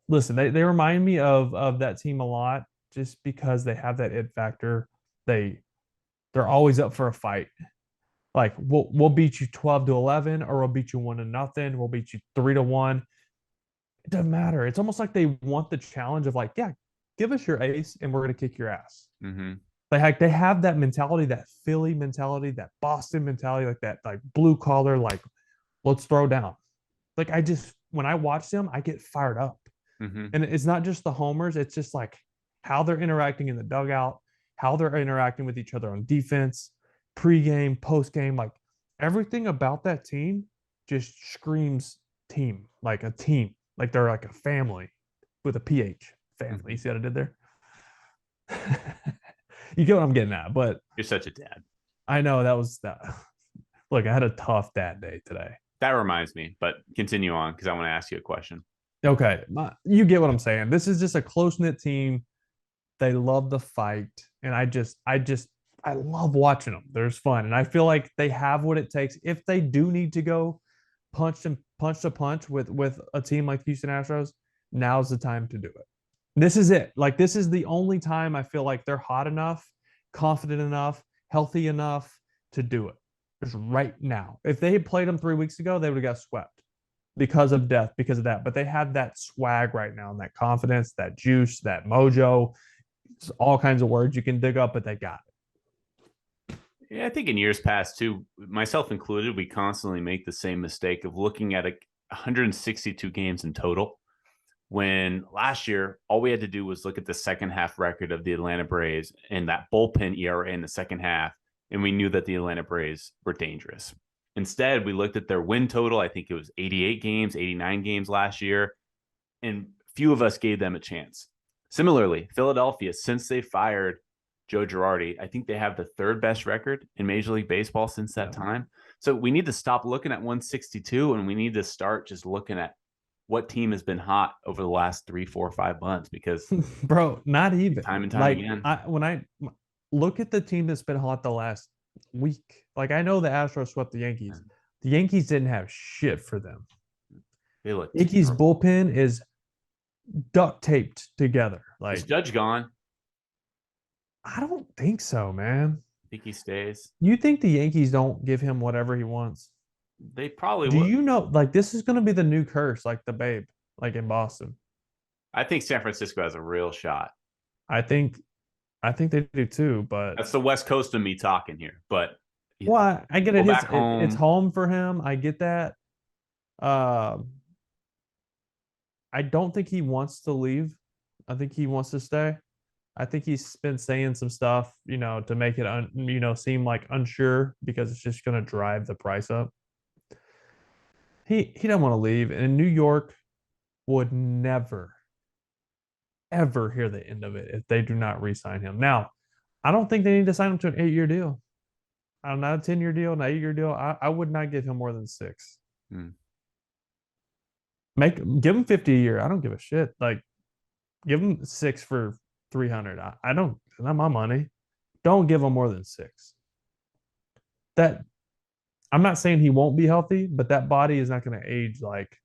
Speaker 2: listen, they remind me of that team a lot, just because they have that it factor. They're always up for a fight. Like we'll beat you 12-11, or we'll beat you 1-0. We'll beat you 3-1. It doesn't matter. It's almost like they want the challenge of like, yeah, give us your ace and we're gonna kick your ass.
Speaker 1: Mm-hmm.
Speaker 2: They have that mentality, that Philly mentality, that Boston mentality, like that, like blue collar, like let's throw down. Like when I watch them, I get fired up.
Speaker 1: Mm-hmm.
Speaker 2: And it's not just the homers, it's just like how they're interacting in the dugout, how they're interacting with each other on defense, pregame, postgame, like everything about that team just screams team, like a team, like they're like a family with a PH. Family. You see what I did there? You get what I'm getting at, but
Speaker 1: you're such a dad.
Speaker 2: I know that was that. Look, I had a tough dad day today.
Speaker 1: That reminds me, but continue on because I want to ask you a question.
Speaker 2: Okay, you get what I'm saying. This is just a close-knit team. They love the fight, and I love watching them. There's fun, and I feel like they have what it takes. If they do need to go punch to punch with a team like Houston Astros, now's the time to do it. This is it. Like, this is the only time I feel like they're hot enough, confident enough, healthy enough to do it. Just right now. If they had played them 3 weeks ago, they would have got swept because of that. But they have that swag right now, and that confidence, that juice, that mojo. It's all kinds of words you can dig up, but they got it.
Speaker 1: Yeah, I think in years past too, myself included, we constantly make the same mistake of looking at 162 games in total. When last year, all we had to do was look at the second half record of the Atlanta Braves and that bullpen ERA in the second half, and we knew that the Atlanta Braves were dangerous. Instead, we looked at their win total. I think it was 88 games, 89 games last year, and few of us gave them a chance. Similarly, Philadelphia, since they fired Joe Girardi, I think they have the 3rd best record in Major League Baseball since that time. So we need to stop looking at 162, and we need to start just looking at what team has been hot over the last 3, 4, 5 months, because
Speaker 2: bro, not even
Speaker 1: time and time again.
Speaker 2: When I look at the team that's been hot the last week, like I know the Astros swept the Yankees. The Yankees didn't have shit for them.
Speaker 1: They look
Speaker 2: Yankees bullpen is duct taped together. Like,
Speaker 1: is Judge gone?
Speaker 2: I don't think so, man.
Speaker 1: I think he stays.
Speaker 2: You think the Yankees don't give him whatever he wants?
Speaker 1: They probably
Speaker 2: would.
Speaker 1: Do
Speaker 2: you know, like, this is going to be the new curse, like the Babe, like in Boston.
Speaker 1: I think San Francisco has a real shot.
Speaker 2: I think they do too, but
Speaker 1: that's the West Coast of me talking here. But
Speaker 2: well, I get it. It's home for him. I get that. I don't think he wants to leave. I think he wants to stay. I think he's been saying some stuff, to make it, seem like unsure, because it's just going to drive the price up. He doesn't want to leave, and New York would never, ever hear the end of it if they do not re-sign him. Now, I don't think they need to sign him to an 8-year deal. Not a 10-year deal, an 8-year deal. I would not give him more than 6. Give him 50 a year. I don't give a shit. Like, give him 6 for 300. I don't. Not my money. Don't give him more than 6. That I'm not saying he won't be healthy, but that body is not going to age like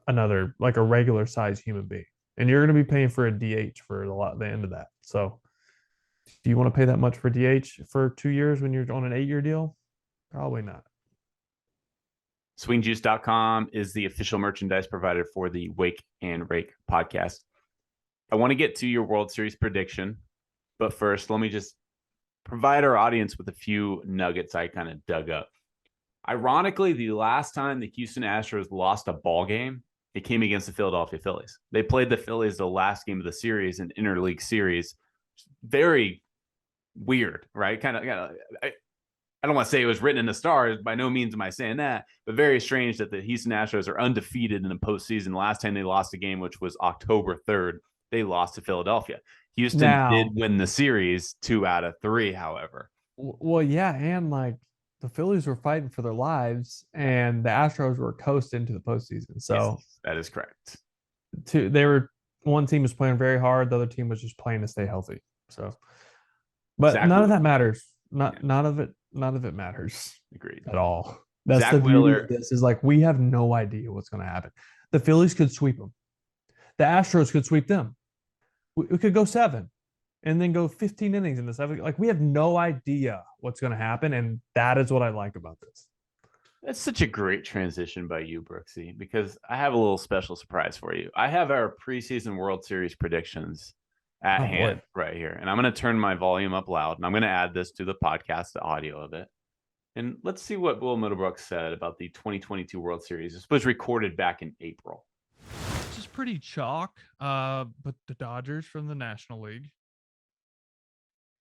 Speaker 2: a regular sized human being. And you're going to be paying for a DH for the end of that. So, do you want to pay that much for DH for 2 years when you're on an 8-year deal? Probably not.
Speaker 1: Swingjuice.com is the official merchandise provider for the Wake and Rake podcast. I want to get to your World Series prediction, but first, let me just provide our audience with a few nuggets I kind of dug up. Ironically, the last time the Houston Astros lost a ball game, it came against the Philadelphia Phillies. They played the Phillies the last game of the series, an interleague series. Very weird, right? I don't want to say it was written in the stars. By no means am I saying that, but very strange that the Houston Astros are undefeated in the postseason. The last time they lost a game, which was October 3rd, they lost to Philadelphia. Houston did win the series 2 out of 3, however.
Speaker 2: Well, yeah, and like the Phillies were fighting for their lives, and the Astros were coasting to the postseason. So
Speaker 1: yes, that is correct.
Speaker 2: One team was playing very hard, the other team was just playing to stay healthy. So, but none of that matters. None of it matters.
Speaker 1: Agreed.
Speaker 2: At all. That's the beauty of this, is like we have no idea what's going to happen. The Phillies could sweep them. The Astros could sweep them. We could go 7 and then go 15 innings in the 7th. Like, we have no idea what's going to happen, and that is what I like about this.
Speaker 1: That's such a great transition by you, Brooksy, because I have a little special surprise for you. I have our preseason World Series predictions at hand right here, and I'm going to turn my volume up loud, and I'm going to add this to the podcast, the audio of it. And let's see what Will Middlebrooks said about the 2022 World Series. This was recorded back in April.
Speaker 4: This is pretty chalk, but the Dodgers from the National League.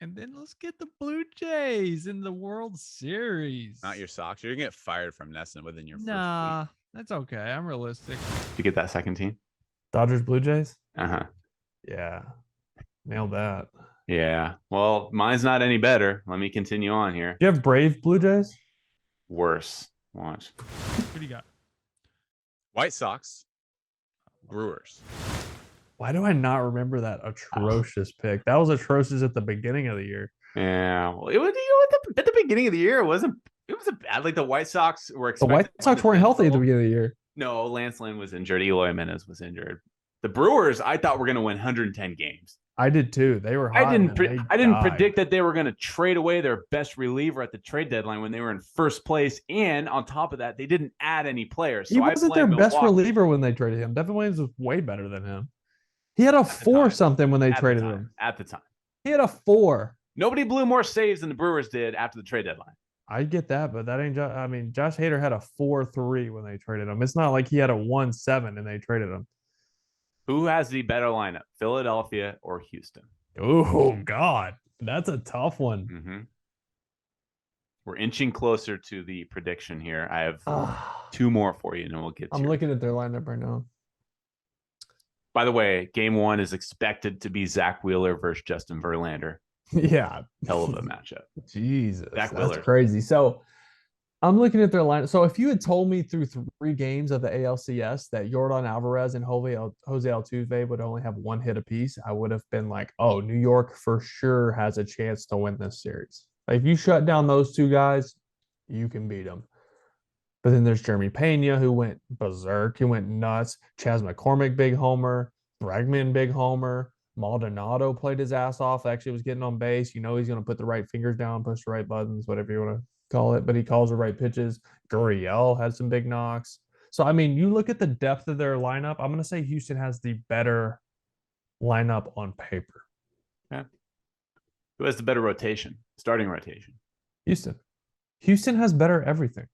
Speaker 4: And then let's get the Blue Jays in the World Series.
Speaker 5: Not your Sox. You're going to get fired from Nesson within your first week.
Speaker 4: That's okay. I'm realistic.
Speaker 1: Did you get that second team?
Speaker 2: Dodgers, Blue Jays?
Speaker 1: Uh-huh.
Speaker 2: Yeah. Nailed that.
Speaker 1: Yeah. Well, mine's not any better. Let me continue on here.
Speaker 2: Do you have Brave Blue Jays?
Speaker 1: Worse. Watch.
Speaker 4: What do you got?
Speaker 5: White Sox, Brewers.
Speaker 2: Why do I not remember that atrocious pick? That was atrocious at the beginning of the year.
Speaker 1: Yeah. Well, it was, at the beginning of the year, it was a bad. Like, the White Sox were expected.
Speaker 2: The White Sox weren't healthy at the beginning of the year.
Speaker 1: No, Lance Lynn was injured. Eloy Jimenez was injured. The Brewers, I thought were going to win 110 games.
Speaker 2: I did too. They were hot.
Speaker 1: I didn't predict that they were going to trade away their best reliever at the trade deadline when they were in first place, and on top of that, they didn't add any players. So
Speaker 2: he wasn't their best reliever when they traded him. Devin Williams was way better than him. He had a 4 something when they traded him.
Speaker 1: At the time,
Speaker 2: he had a 4.
Speaker 1: Nobody blew more saves than the Brewers did after the trade deadline.
Speaker 2: I get that, but that ain't. Josh Hader had a 4.3 when they traded him. It's not like he had a 1.7 and they traded him.
Speaker 1: Who has the better lineup, Philadelphia or Houston?
Speaker 2: Oh, God. That's a tough one.
Speaker 1: Mm-hmm. We're inching closer to the prediction here. I have 2 more for you, and we'll get to
Speaker 2: I'm looking at their lineup right now.
Speaker 1: By the way, game 1 is expected to be Zach Wheeler versus Justin Verlander.
Speaker 2: Yeah.
Speaker 1: Hell of a matchup.
Speaker 2: Jesus.
Speaker 1: That's
Speaker 2: crazy. So I'm looking at their lineup. So if you had told me through 3 games of the ALCS that Yordan Alvarez and Jose Altuve would only have 1 hit apiece, I would have been like, oh, New York for sure has a chance to win this series. Like, if you shut down those 2 guys, you can beat them. But then there's Jeremy Pena, who went berserk. He went nuts. Chas McCormick, big homer. Bregman, big homer. Maldonado played his ass off. Actually was getting on base. You know he's going to put the right fingers down, push the right buttons, whatever you want to call it. But he calls the right pitches. Gurriel had some big knocks. So, I mean, you look at the depth of their lineup. I'm going to say Houston has the better lineup on paper.
Speaker 1: Yeah. Who has the better rotation? Starting rotation?
Speaker 2: Houston. Houston has better everything.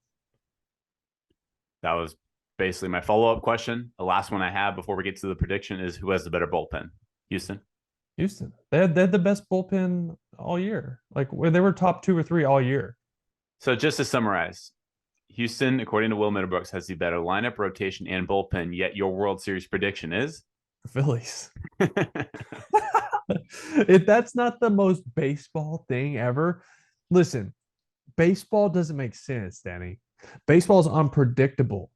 Speaker 1: That was basically my follow-up question. The last one I have before we get to the prediction is, who has the better bullpen? Houston.
Speaker 2: They had the best bullpen all year. Like, where they were top 2 or 3 all year.
Speaker 1: So just to summarize, Houston, according to Will Middlebrooks, has the better lineup, rotation, and bullpen, yet your World Series prediction is?
Speaker 2: The Phillies. if that's not the most baseball thing ever, listen, baseball doesn't make sense, Danny. Baseball is unpredictable.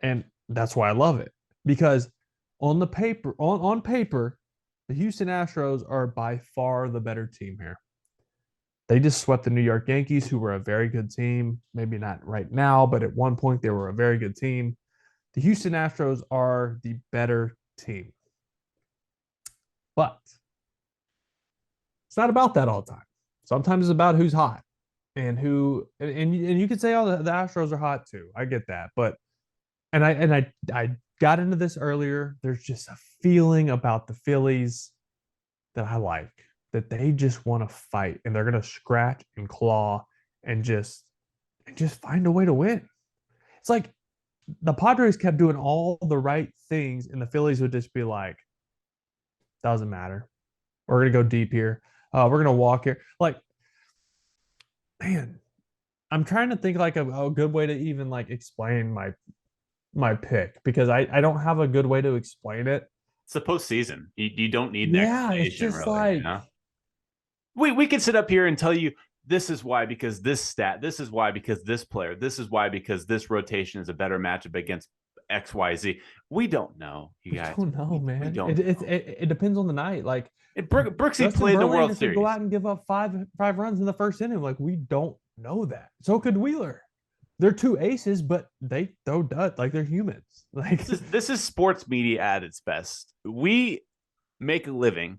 Speaker 2: And that's why I love it. Because on paper, the Houston Astros are by far the better team here. They just swept the New York Yankees, who were a very good team. Maybe not right now, but at one point they were a very good team. The Houston Astros are the better team. But it's not about that all the time. Sometimes it's about who's hot and who, and you could say, oh, the Astros are hot too. I get that. But, and I got into this earlier. There's just a feeling about the Phillies that I like, that they just want to fight and they're going to scratch and claw and just find a way to win. It's like the Padres kept doing all the right things and the Phillies would just be like, doesn't matter. We're going to go deep here. We're going to walk here. Like, man, I'm trying to think like a good way to even like explain my pick, because I don't have a good way to explain it.
Speaker 1: It's the postseason. You don't need an explanation,
Speaker 2: it's just
Speaker 1: really.
Speaker 2: like,
Speaker 1: You know? We could sit up here and tell you this is why, because this stat, this is why, because this player, this is why, because this rotation is a better matchup against XYZ. We don't know, you guys.
Speaker 2: We don't know, man. It depends on the night. Like,
Speaker 1: Brooksy played in the World Series.
Speaker 2: Go out and give up five runs in the first inning. Like, we don't know that. So could Wheeler. They're two aces, but they throw duds like they're humans. Like,
Speaker 1: this is sports media at its best. We make a living.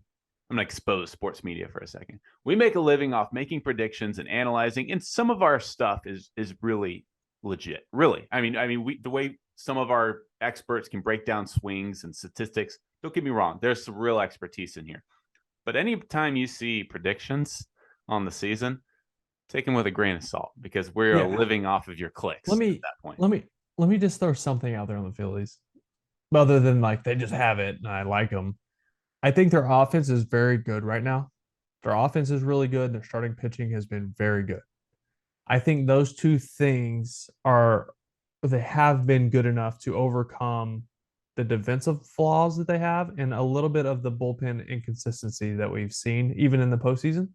Speaker 1: I'm going to expose sports media for a second. We make a living off making predictions and analyzing, and some of our stuff is really legit. Really, I mean, the way some of our experts can break down swings and statistics. Don't get me wrong. There's some real expertise in here. But anytime you see predictions on the season, take them with a grain of salt, because we're living off of your clicks at that point.
Speaker 2: Let me just throw something out there on the Phillies. Other than like they just have it and I like them. I think their offense is very good right now. Their offense is really good. Their starting pitching has been very good. I think those two things they have been good enough to overcome the defensive flaws that they have and a little bit of the bullpen inconsistency that we've seen even in the postseason.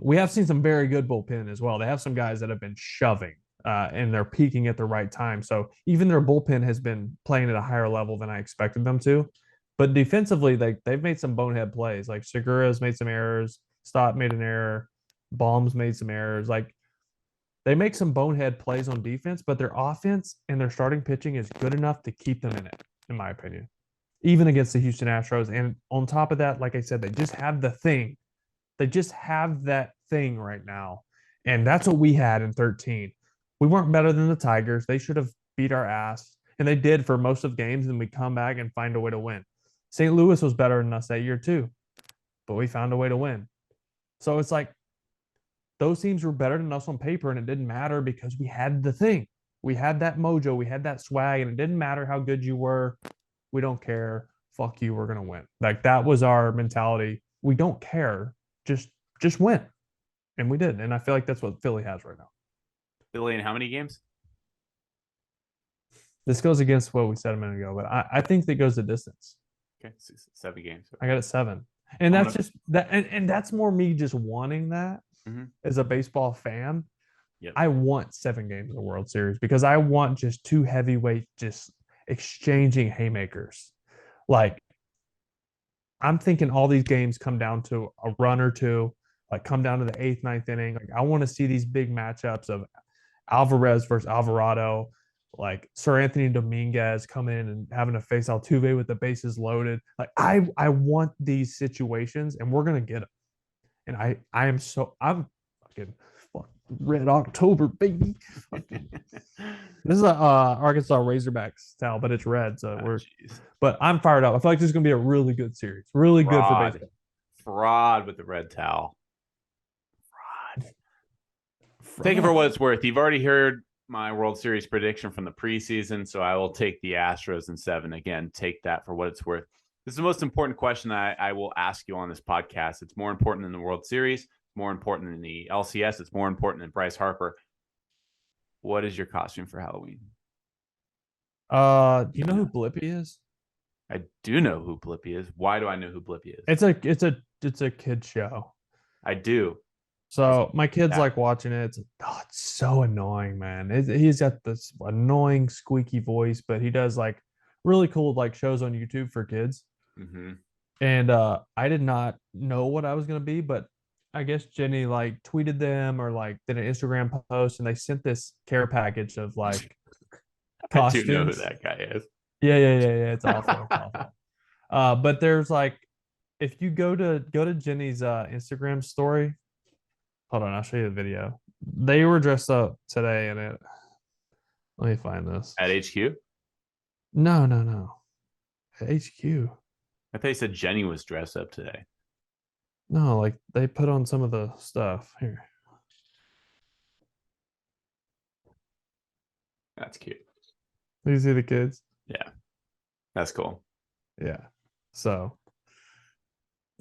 Speaker 2: We have seen some very good bullpen as well. They have some guys that have been shoving and they're peaking at the right time. So even their bullpen has been playing at a higher level than I expected them to. But defensively, they've made some bonehead plays. Like Segura's made some errors. Stott made an error. Baum's made some errors. Like, they make some bonehead plays on defense, but their offense and their starting pitching is good enough to keep them in it, in my opinion, even against the Houston Astros. And on top of that, like I said, they just have the thing. They just have that thing right now. And that's what we had in 13. We weren't better than the Tigers. They should have beat our ass. And they did for most of games. And we come back and find a way to win. St. Louis was better than us that year too. But we found a way to win. So it's like, those teams were better than us on paper, and it didn't matter because we had the thing. We had that mojo. We had that swag, and it didn't matter how good you were. We don't care. Fuck you. We're going to win. Like, that was our mentality. We don't care. Just win. And we did. And I feel like that's what Philly has right now.
Speaker 1: Philly in how many games?
Speaker 2: This goes against what we said a minute ago, but I think that goes the distance.
Speaker 1: Okay, 7 games.
Speaker 2: I got it 7. And that's just that. And that's more me just wanting that. Mm-hmm. As a baseball fan, I want 7 games in the World Series because I want just 2 heavyweight just exchanging haymakers. Like, I'm thinking all these games come down to a run or two, like come down to the 8th, 9th inning. Like, I want to see these big matchups of Alvarez versus Alvarado, like Sir Anthony Dominguez coming in and having to face Altuve with the bases loaded. Like, I want these situations, and we're gonna get them. And I'm fucking Red October, baby. This is a Arkansas Razorbacks towel, but it's red. So but I'm fired up. I feel like this is gonna be a really good series. Really good for baseball.
Speaker 1: Fraud with the red towel. Fraud. Take it for what it's worth. You've already heard my World Series prediction from the preseason, so I will take the Astros in 7. Again, take that for what it's worth. This is the most important question I will ask you on this podcast. It's more important than the World Series. It's more important than the LCS. It's more important than Bryce Harper. What is your costume for Halloween?
Speaker 2: Do you know who Blippi is?
Speaker 1: I do know who Blippi is. Why do I know who Blippi is?
Speaker 2: It's a kid show.
Speaker 1: I do.
Speaker 2: So my kids like watching it. It's so annoying, man. He's got this annoying squeaky voice, but he does like really cool like shows on YouTube for kids.
Speaker 1: Mm-hmm.
Speaker 2: And I did not know what I was gonna be, but I guess Jenny like tweeted them or like did an Instagram post, and they sent this care package of like costumes.
Speaker 1: I do know who that guy is.
Speaker 2: Yeah. It's awful. It's awful. But there's like, if you go to Jenny's Instagram story. Hold on, I'll show you the video. They were dressed up today, and it. Let me find this.
Speaker 1: At HQ?
Speaker 2: No. At HQ.
Speaker 1: I thought you said Jenny was dressed up today.
Speaker 2: No, like they put on some of the stuff here.
Speaker 1: That's cute.
Speaker 2: You see the kids?
Speaker 1: Yeah, that's cool.
Speaker 2: Yeah. So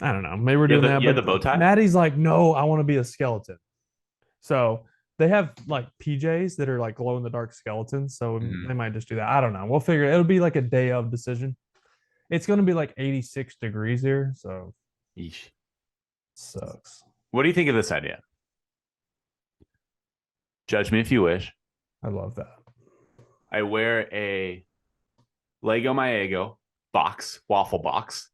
Speaker 2: I don't know. Maybe we're doing that.
Speaker 1: Yeah,
Speaker 2: But
Speaker 1: the bow tie.
Speaker 2: Maddie's like, no, I want to be a skeleton. So they have like PJs that are like glow in the dark skeletons. So they might just do that. I don't know. We'll figure it. It'll be like a day of decision. It's going to be like 86 degrees here. So
Speaker 1: Yeesh.
Speaker 2: Sucks.
Speaker 1: What do you think of this idea? Judge me if you wish.
Speaker 2: I love that.
Speaker 1: I wear a Lego Maego box, waffle box,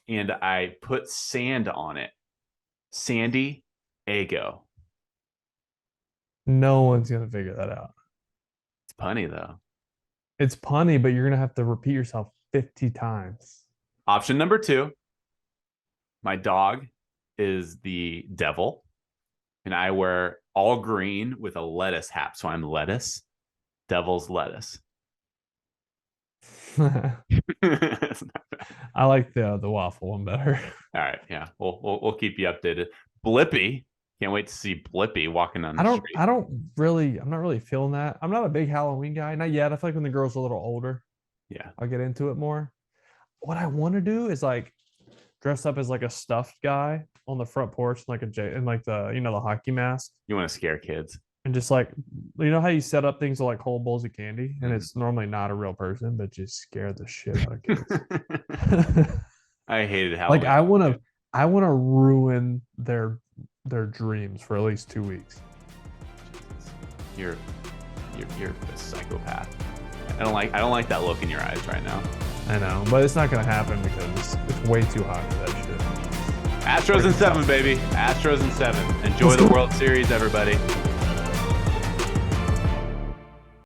Speaker 1: and I put sand on it. Sandy Ego.
Speaker 2: No one's going to figure that out.
Speaker 1: It's punny, though.
Speaker 2: It's punny, but you're going to have to repeat yourself 50 times.
Speaker 1: Option number 2. My dog is the devil, and I wear all green with a lettuce hat. So I'm lettuce, devil's lettuce.
Speaker 2: I like the waffle one better.
Speaker 1: All right, yeah, we'll keep you updated. Blippi, can't wait to see Blippi walking on the street.
Speaker 2: I'm not really feeling that. I'm not a big Halloween guy, not yet. I feel like when the girl's a little older,
Speaker 1: yeah,
Speaker 2: I'll get into it more. What I want to do is like dress up as like a stuffed guy on the front porch, like and like the hockey mask.
Speaker 1: You want to scare kids.
Speaker 2: And just like, you know how you set up things like whole bowls of candy, and it's normally not a real person, but just scare the shit out of kids.
Speaker 1: I hated Halloween.
Speaker 2: Like I want to ruin their dreams for at least 2 weeks.
Speaker 1: You're a psychopath. I don't like that look in your eyes right now.
Speaker 2: I know, but it's not gonna happen because it's way too hot for that shit.
Speaker 1: Astros in 7, baby. Astros in 7. Enjoy the World Series, everybody.